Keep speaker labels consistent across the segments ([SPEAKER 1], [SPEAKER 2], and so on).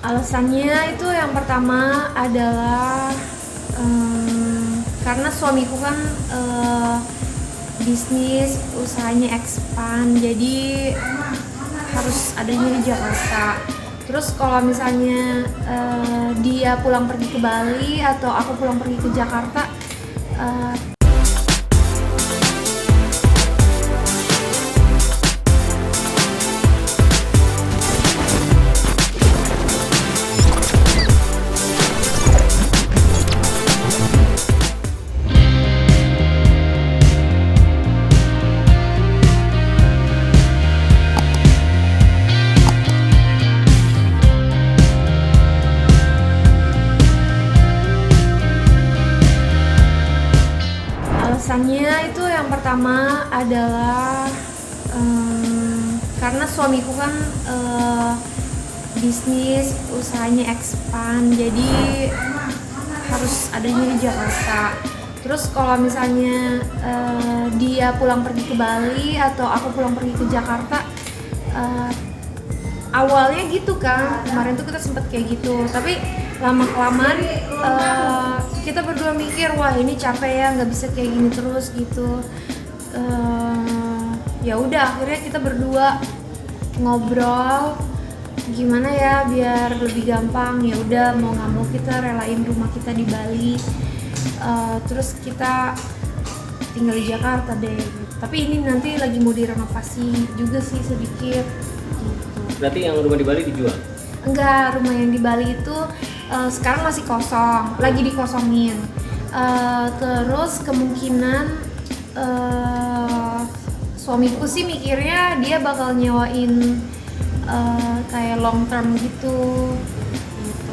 [SPEAKER 1] Alasannya itu yang pertama adalah karena suamiku kan bisnis usahanya expand, jadi harus adanya di Jakarta. Terus kalau misalnya dia pulang pergi ke Bali atau aku pulang pergi ke Jakarta, alasannya itu yang pertama adalah karena suamiku kan bisnis usahanya expand, jadi harus adanya di Jakarta. Terus kalau misalnya dia pulang pergi ke Bali atau aku pulang pergi ke Jakarta, awalnya gitu kan, kemarin tuh kita sempet kayak gitu, tapi lama-kelamaan kita berdua mikir, wah ini capek ya, nggak bisa kayak gini terus gitu. Ya udah, akhirnya kita berdua ngobrol gimana ya biar lebih gampang. Ya udah, mau nggak mau kita relain rumah kita di Bali, terus kita tinggal di Jakarta deh gitu. Tapi ini nanti lagi mau direnovasi juga sih sedikit gitu.
[SPEAKER 2] Berarti yang rumah di Bali dijual?
[SPEAKER 1] Enggak, rumah yang di Bali itu sekarang masih kosong, lagi dikosongin. Terus kemungkinan suamiku sih mikirnya dia bakal nyewain kayak long term gitu.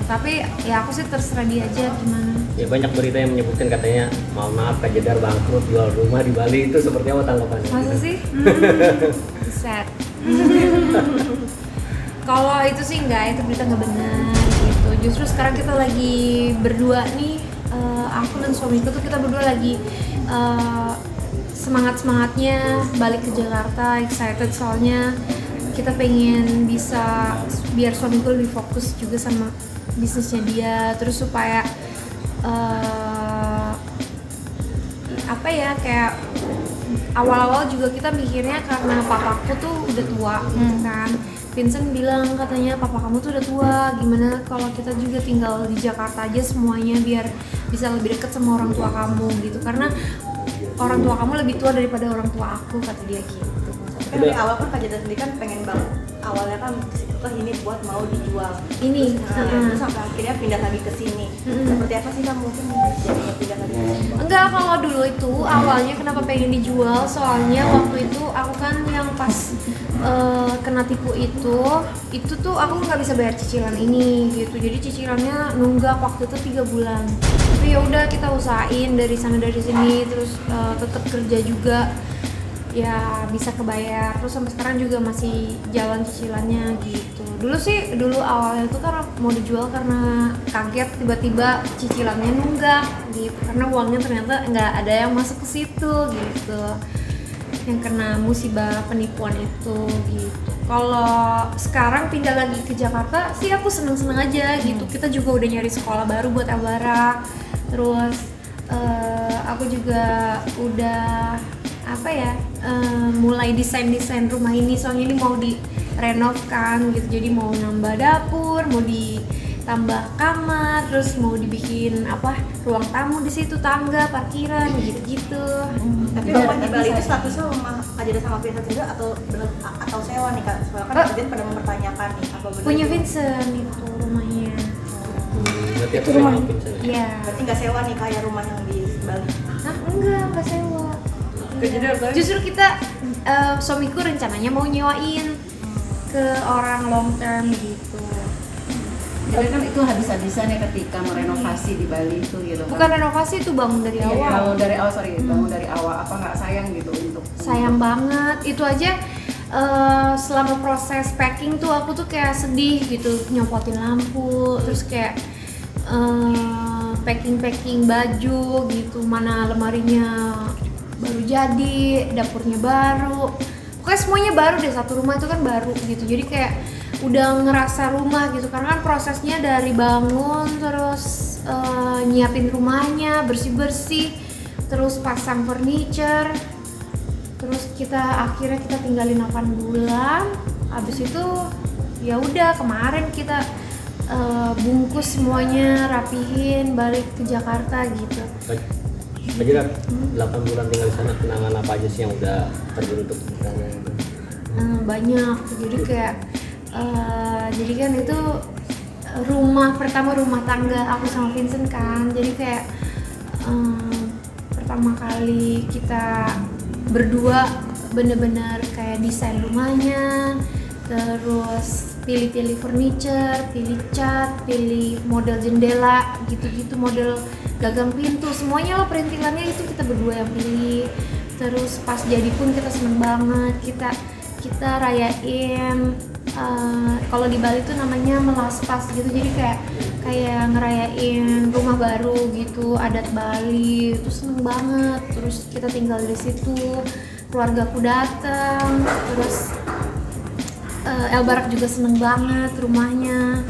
[SPEAKER 1] Tapi ya aku sih terserah dia aja gimana.
[SPEAKER 2] Ya banyak berita yang menyebutkan katanya, mohon maaf Kak Jedar bangkrut jual rumah di Bali, itu seperti apa tanggapannya?
[SPEAKER 1] Masa sih? Sad. Kalau itu sih enggak, itu berita nggak benar gitu. Justru sekarang kita lagi berdua nih, aku dan suamiku tuh kita berdua lagi semangat-semangatnya balik ke Jakarta, excited soalnya kita pengen bisa biar suamiku lebih fokus juga sama bisnisnya dia, terus supaya apa ya, kayak awal-awal juga kita mikirnya karena papaku tuh udah tua gitu kan. Vincent bilang katanya papa kamu tuh udah tua, gimana kalau kita juga tinggal di Jakarta aja semuanya biar bisa lebih dekat sama orang tua kamu gitu, karena orang tua kamu lebih tua daripada orang tua aku, kata dia gitu.
[SPEAKER 3] Kan dari awal kan Kak Jedar sendiri kan pengen banget, awalnya kan ini buat mau dijual
[SPEAKER 1] Ini
[SPEAKER 3] terus sampai akhirnya pindah lagi ke sini. Seperti apa sih Kak mungkin jadi pindah lagi ke sini?
[SPEAKER 1] enggak, kalau dulu itu awalnya kenapa pengen dijual, soalnya waktu itu aku kan yang pas kena tipu itu tuh aku nggak bisa bayar cicilan ini gitu, jadi cicilannya nunggak waktu itu 3 bulan. Tapi ya udah kita usahain dari sana dari sini, terus tetap kerja juga ya bisa kebayar, terus sampai sekarang juga masih jalan cicilannya gitu. Dulu awalnya itu kan mau dijual karena kaget tiba-tiba cicilannya nunggak gitu, karena uangnya ternyata nggak ada yang masuk ke situ gitu, yang kena musibah penipuan itu gitu. Kalau sekarang pindah lagi ke Jakarta sih aku seneng-seneng aja gitu. Kita juga udah nyari sekolah baru buat Elvara, terus aku juga udah mulai desain rumah ini, soalnya ini mau direnov kan gitu, jadi mau nambah dapur, mau ditambah kamar, terus mau dibikin ruang tamu di situ, tangga, parkiran gitu.
[SPEAKER 3] Tapi rumah di Bali itu statusnya rumah Kak Jedar sama Vincent juga atau sewa nih Kak? Soalnya kan Kak Jedar pada mempertanyakan nih apa benar
[SPEAKER 1] Punya
[SPEAKER 3] itu?
[SPEAKER 1] Vincent itu rumahnya.
[SPEAKER 2] Berarti
[SPEAKER 1] Itu rumah. Iya.
[SPEAKER 3] Berarti nggak sewa nih kayak rumah yang di Bali?
[SPEAKER 1] Nah, enggak sewa.
[SPEAKER 3] Kak Jedar Bali?
[SPEAKER 1] Justru kita suamiku rencananya mau nyewain ke orang long term gitu.
[SPEAKER 4] Jadi kan itu habis-habisan ya ketika merenovasi di Bali itu gitu kan.
[SPEAKER 1] Bukan renovasi, itu bangun dari awal.
[SPEAKER 4] Bangun dari awal, bangun dari awal, apa nggak sayang gitu untuk
[SPEAKER 1] Sayang banget, itu aja selama proses packing tuh aku tuh kayak sedih gitu, nyopotin lampu, terus kayak packing baju gitu, mana lemarinya baru jadi, dapurnya baru, pokoknya semuanya baru deh, satu rumah itu kan baru gitu, jadi kayak udah ngerasa rumah gitu, karena kan prosesnya dari bangun terus nyiapin rumahnya, bersih-bersih, terus pasang furniture, terus akhirnya kita tinggalin 8 bulan. Habis itu ya udah kemarin kita bungkus semuanya, rapihin, balik ke Jakarta gitu.
[SPEAKER 2] Mbak Jedar, 8 bulan tinggal di sana, kenangan apa aja sih yang udah terbentuk di sana?
[SPEAKER 1] Banyak, jadi kayak jadi kan itu rumah tangga aku sama Vincent kan, jadi kayak pertama kali kita berdua bener-bener kayak desain rumahnya, terus pilih-pilih furniture, pilih cat, pilih model jendela, gitu-gitu, model gagang pintu, semuanya lah perintilannya itu kita berdua yang pilih. Terus pas jadi pun kita seneng banget, kita rayain kalau di Bali tuh namanya melaspas gitu, jadi kayak ngerayain rumah baru gitu, adat Bali, itu seneng banget. Terus kita tinggal di situ, keluargaku datang, terus El Barak juga seneng banget rumahnya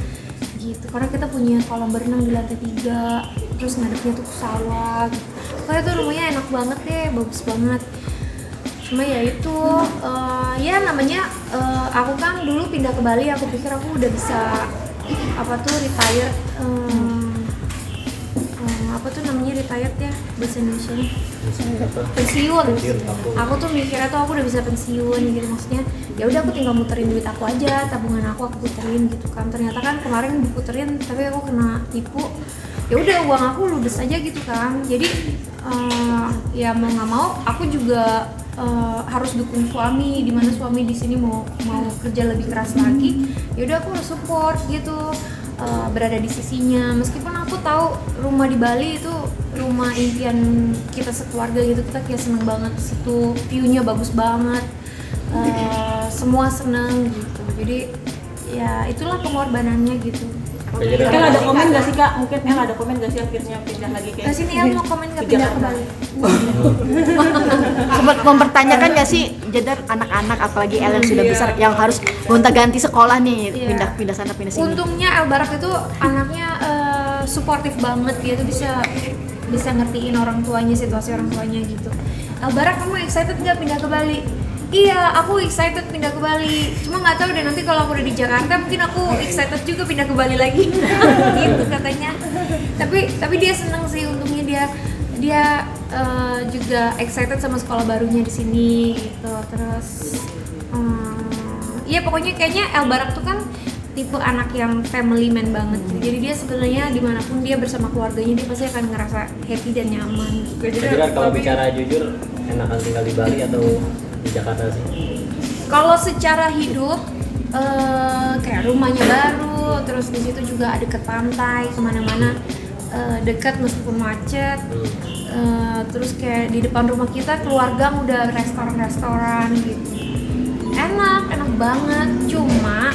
[SPEAKER 1] gitu, karena kita punya kolam berenang di lantai 3, terus ngadepnya tuh ke sawah gitu. Pokoknya tuh rumahnya enak banget deh, bagus banget. Cuma ya itu ya namanya aku kan dulu pindah ke Bali, aku pikir aku udah bisa retire, apa tuh namanya retired ya bahasa Indonesia, pensiun. Aku tuh mikirnya tuh aku udah bisa pensiun gitu, maksudnya ya udah aku tinggal muterin duit aku aja, tabungan aku puterin gitu kan. Ternyata kan kemarin diputerin tapi aku kena tipu, ya udah uang aku ludes aja gitu kan. Jadi ya mau nggak mau aku juga harus dukung suami, dimana suami di sini mau kerja lebih keras lagi, ya udah aku harus support gitu, berada di sisinya. Meskipun aku tahu rumah di Bali itu rumah impian kita sekeluarga gitu, kita kayak seneng banget di situ, view-nya bagus banget, semua seneng gitu. Jadi ya itulah pengorbanannya gitu.
[SPEAKER 3] El ada komen nggak sih Kak? Mungkin El ada komen nggak sih akhirnya pindah lagi kayak?
[SPEAKER 1] Ke sini El mau komen nggak pindah ke Bali?
[SPEAKER 5] Sempat mempertanyakan nggak sih Jedar, anak-anak apalagi El yang sudah besar yang harus gonta-ganti sekolah nih,
[SPEAKER 1] Iya.
[SPEAKER 5] pindah sana pindah sini.
[SPEAKER 1] Untungnya El Barak itu anaknya suportif banget, dia tuh bisa ngertiin orang tuanya, situasi orang tuanya gitu. El Barak, kamu excited nggak pindah ke Bali? Iya, aku excited pindah ke Bali. Cuma nggak tahu deh nanti kalau aku udah di Jakarta mungkin aku excited juga pindah ke Bali lagi. Gitu katanya. Tapi dia seneng sih, untungnya dia juga excited sama sekolah barunya di sini gitu. Terus iya pokoknya kayaknya El Barak tuh kan tipe anak yang family man banget gitu. Jadi dia sebenarnya dimanapun dia bersama keluarganya dia pasti akan ngerasa happy dan nyaman gitu.
[SPEAKER 2] Jadi kalau bicara jujur, enakan tinggal di Bali atau di Jakarta sih?
[SPEAKER 1] Kalau secara hidup kayak rumahnya baru, terus di situ juga deket pantai, kemana-mana dekat meskipun macet. Terus kayak di depan rumah kita keluarga udah restoran gitu, enak banget. Cuma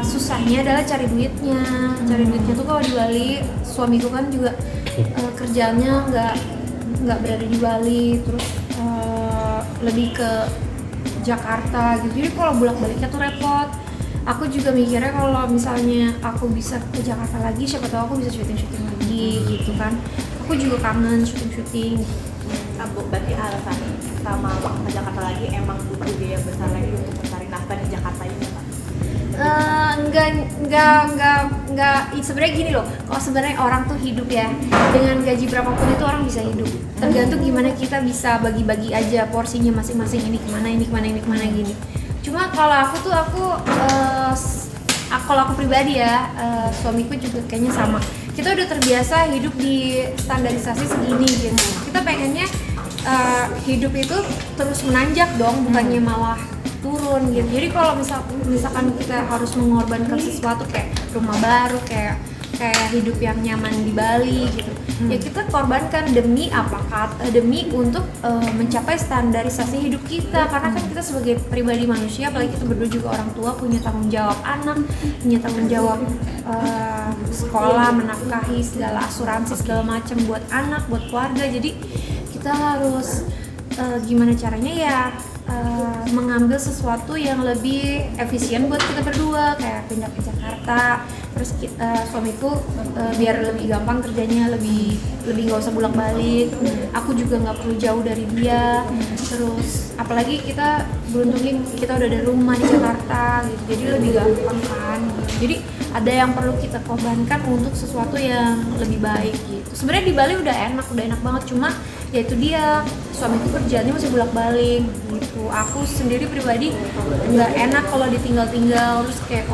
[SPEAKER 1] susahnya adalah cari duitnya tuh kalau di Bali. Suamiku kan juga kerjanya nggak berada di Bali, terus lebih ke Jakarta gitu, jadi kalau bolak-baliknya tuh repot. Aku juga mikirnya kalau misalnya aku bisa ke Jakarta lagi, siapa tahu aku bisa syuting lagi gitu kan. Aku juga kangen syuting.
[SPEAKER 3] Berarti alasan sama ke Jakarta lagi emang butuh biaya besar lagi untuk mencari nafkah di Jakarta ini Pak?
[SPEAKER 1] Enggak. Sebenarnya gini loh, kalau sebenarnya orang tuh hidup ya dengan gaji berapapun itu orang bisa hidup. Tergantung gimana kita bisa bagi-bagi aja porsinya masing-masing, ini kemana gini. Cuma kalau aku pribadi ya, suamiku juga kayaknya sama. Kita udah terbiasa hidup di standarisasi segini gitu. Kita pengennya hidup itu terus menanjak dong, bukannya malah turun gitu. Jadi kalau misalkan kita harus mengorbankan sesuatu kayak rumah baru, kayak hidup yang nyaman di Bali gitu, ya kita korbankan demi demi untuk mencapai standarisasi hidup kita. Karena kan kita sebagai pribadi manusia, apalagi kita berdua juga orang tua, punya tanggung jawab anak, punya tanggung jawab sekolah, menafkahi segala asuransi segala macam buat anak, buat keluarga. Jadi kita harus gimana caranya ya mengambil sesuatu yang lebih efisien buat kita berdua, kayak pindah ke Jakarta. Terus suamiku biar lebih gampang kerjanya, lebih nggak usah bolak-balik. Aku juga nggak perlu jauh dari dia. Terus apalagi kita beruntungin kita udah ada rumah di Jakarta gitu, jadi lebih gampang kan gitu. Jadi ada yang perlu kita korbankan untuk sesuatu yang lebih baik gitu. Sebenarnya di Bali udah enak banget, cuma ya itu dia, suamiku kerjanya masih bolak-balik gitu. Aku sendiri pribadi nggak enak kalau ditinggal-tinggal, terus kayak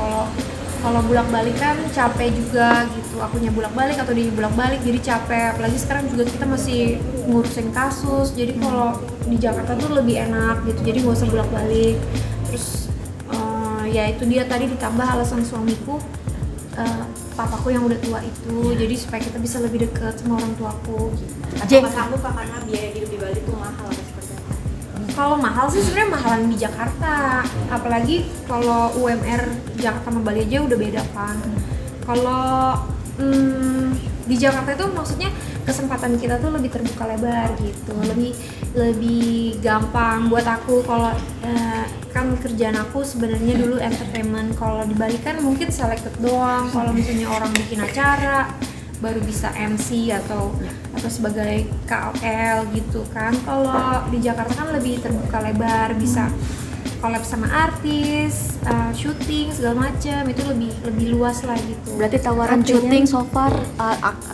[SPEAKER 1] kalau bolak-balik kan capek juga gitu. Akunya bolak-balik atau dia bolak-balik jadi capek. Apalagi sekarang juga kita masih ngurusin kasus. Jadi kalau di Jakarta tuh lebih enak gitu. Jadi nggak usah bolak-balik. Terus ya itu dia tadi ditambah alasan suamiku, papaku yang udah tua itu. Jadi supaya kita bisa lebih dekat sama orang tuaku.
[SPEAKER 3] Atau nggak sanggup Kak, karena biaya hidup di Bali tuh mahal atau seperti apa?
[SPEAKER 1] Kalau mahal sih sebenarnya mahalan di Jakarta, apalagi kalau UMR Jakarta sama Bali aja udah beda kan. Kalau di Jakarta itu maksudnya kesempatan kita tuh lebih terbuka lebar gitu, lebih gampang buat aku. Kalau kan kerjaan aku sebenarnya dulu entertainment. Kalau di Bali kan mungkin selected doang. Kalau misalnya orang bikin acara baru bisa MC atau sebagai KOL gitu kan. Kalau di Jakarta kan lebih terbuka lebar, bisa collab sama artis, syuting segala macam, itu lebih luas lah gitu.
[SPEAKER 5] Berarti tawaran
[SPEAKER 1] Artinya-
[SPEAKER 5] syuting so far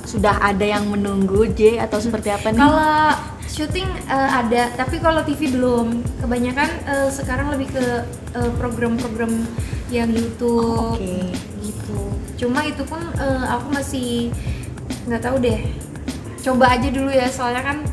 [SPEAKER 5] sudah ada yang menunggu J atau seperti apa nih?
[SPEAKER 1] Kalau syuting ada, tapi kalau TV belum. Kebanyakan sekarang lebih ke program-program yang YouTube gitu. Cuma itu pun aku masih nggak tahu deh. Coba aja dulu ya, soalnya kan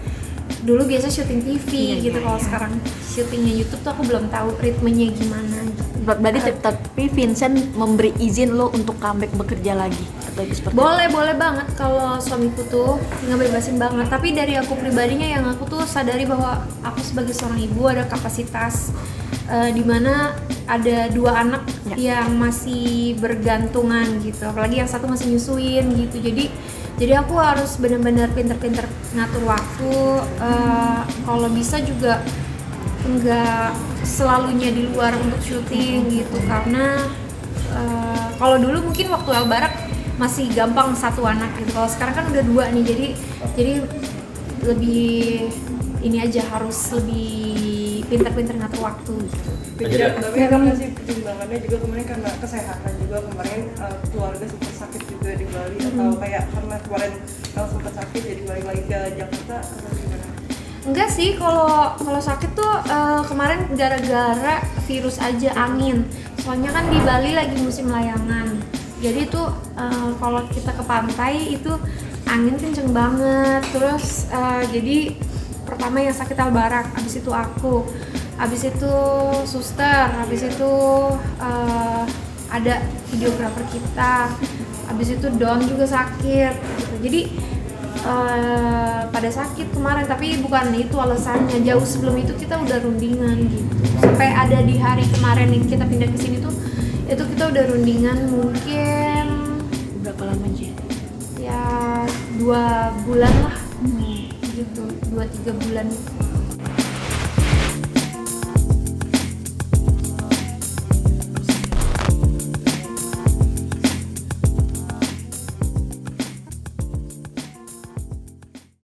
[SPEAKER 1] dulu biasa syuting TV gitu. Kalau sekarang syutingnya YouTube tuh aku belum tahu ritmenya gimana gitu.
[SPEAKER 5] Berarti tapi Vincent memberi izin lo untuk comeback bekerja lagi atau seperti
[SPEAKER 1] Boleh banget kalau suamiku tuh ngebebasin banget. Tapi dari aku pribadinya yang aku tuh sadari bahwa aku sebagai seorang ibu ada kapasitas dimana ada 2 anak yang masih bergantungan gitu. Apalagi yang satu masih nyusuin gitu. Jadi aku harus benar-benar pinter-pinter ngatur waktu. Kalau bisa juga nggak selalunya di luar untuk syuting gitu, karena kalau dulu mungkin waktu Albarak masih gampang 1 anak gitu. Kalau sekarang kan udah 2 nih, jadi lebih ini aja, harus lebih pinter-pinter ngatur waktu gitu.
[SPEAKER 6] Tapi kan sih pertimbangannya juga kemarin karena kesehatan juga. Kemarin keluarga sempat sakit juga di Bali, atau kayak karena kemarin kalau sempat sakit jadi balik lagi ke Jakarta atau gimana?
[SPEAKER 1] Enggak sih, kalau sakit tuh kemarin gara-gara virus aja, angin. Soalnya kan di Bali lagi musim layangan. Jadi tuh kalau kita ke pantai itu angin kenceng banget. Terus jadi pertama yang sakit Albarak, habis itu aku, habis itu suster, habis itu ada videografer kita, habis itu Don juga sakit gitu. Jadi pada sakit kemarin, tapi bukan itu alasannya. Jauh sebelum itu kita udah rundingan gitu. Sampai ada di hari kemarin nih kita pindah ke sini tuh, itu kita udah rundingan mungkin
[SPEAKER 5] berapa lama J?
[SPEAKER 1] ya 2 bulan lah gitu, 2-3 bulan.